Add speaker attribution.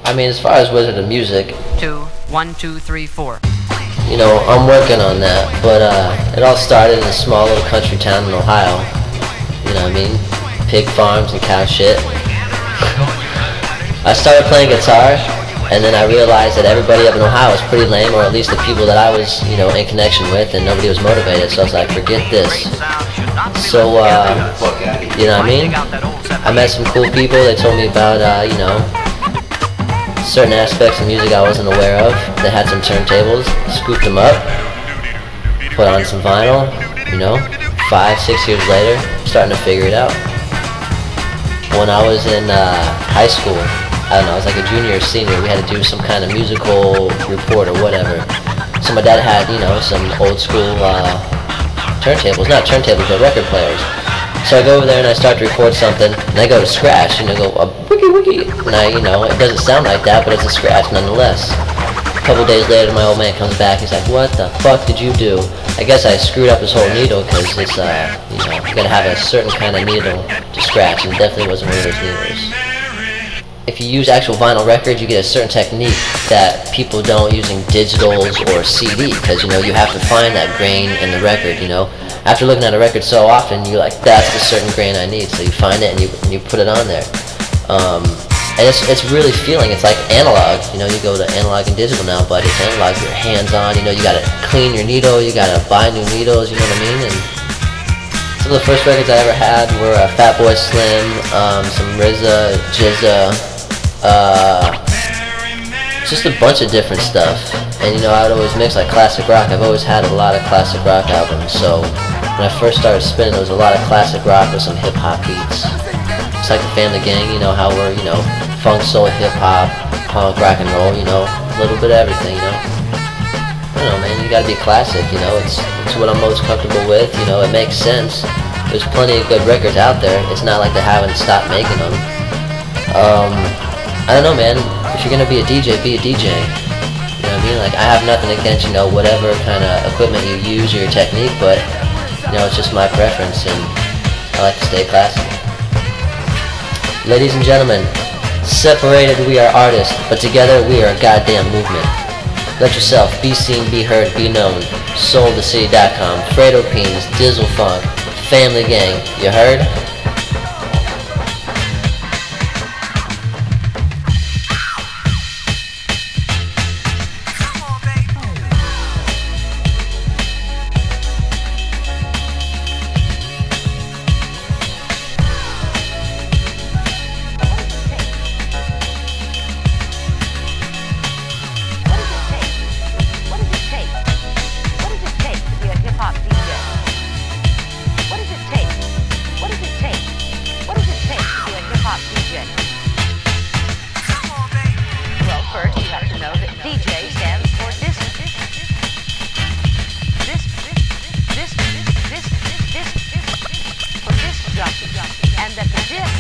Speaker 1: I mean, as far as Wizard of Music,
Speaker 2: 2, 1, 2, 3, 4.
Speaker 1: you know, I'm working on that, but it all started in a small little country town in Ohio. You know what I mean? Pig farms and cow shit. I started playing guitar, and then I realized that everybody up in Ohio was pretty lame, or at least the people that I was, you know, in connection with, and nobody was motivated, so I was like, forget this. So, you know what I mean? I met some cool people. They told me about, you know, certain aspects of music I wasn't aware of. They had some turntables, scooped them up, put on some vinyl, you know, 5, 6 years later, starting to figure it out. When I was in high school, I don't know, I was like a junior or senior, we had to do some kind of musical report or whatever. So my dad had, you know, some old school turntables, not turntables, but record players. So I go over there and I start to record something, and I go to scratch, and I go, wiki wiki, and I, you know, it doesn't sound like that, but it's a scratch nonetheless. A couple days later, my old man comes back, he's like, what the fuck did you do? I guess I screwed up his whole needle, because it's, you know, you gotta have a certain kind of needle to scratch, and it definitely wasn't one of those needles. If you use actual vinyl records, you get a certain technique that people don't using digitals or CD, because, you know, you have to find that grain in the record, you know. After looking at a record so often, you're like, that's the certain grain I need, so you find it and you put it on there. And it's really feeling, it's like analog, you know, you go to analog and digital now, but it's analog, your hands on, you know, you gotta clean your needle, you gotta buy new needles, you know what I mean? And some of the first records I ever had were Fatboy Slim, some RZA, Jizza, just a bunch of different stuff. And, you know, I would always mix like classic rock. I've always had a lot of classic rock albums, so when I first started spinning, there was a lot of classic rock with some hip-hop beats. It's like the Family Gang, you know, how we're, you know, funk, soul, hip-hop, punk, rock and roll, you know, a little bit of everything, you know. I don't know, man, you gotta be classic, you know, it's what I'm most comfortable with, you know, it makes sense. There's plenty of good records out there. It's not like they haven't stopped making them. I don't know, man, if you're gonna be a DJ, be a DJ. You know what I mean? Like, I have nothing against, you know, whatever kind of equipment you use or your technique, but, you know, it's just my preference, and I like to stay classic. Ladies and gentlemen, separated we are artists, but together we are a goddamn movement. Let yourself be seen, be heard, be known. SoulTheCity.com, Fredo Peens, Dizzle Phunk, Family Gang, you heard?
Speaker 3: And that the disc